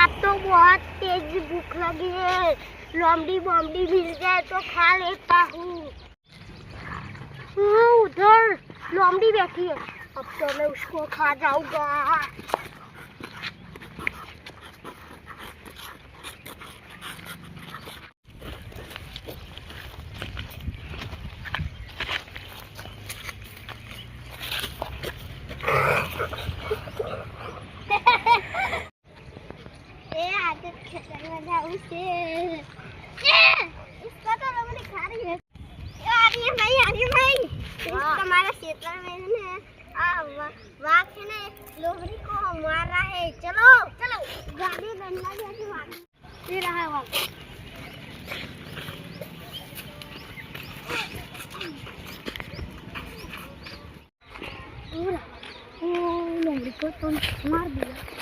आज तो बहुत तेज भूख लगी है। लोमड़ी बोमड़ी मिल जाए तो खा लेता हूँ। उधर लोमड़ी बैठी है, अब तो मैं उसको खा जाऊंगा। इसका तो लोमड़ी खा रही है। आ रही है भाई। हमारे क्षेत्र में वाघ है ना, लोमड़ी को मार रहा है। चलो चलो, गाड़ी डंडा जैसे वाघ ये रहा है वाघ। लोमड़ी को तो मार दिया।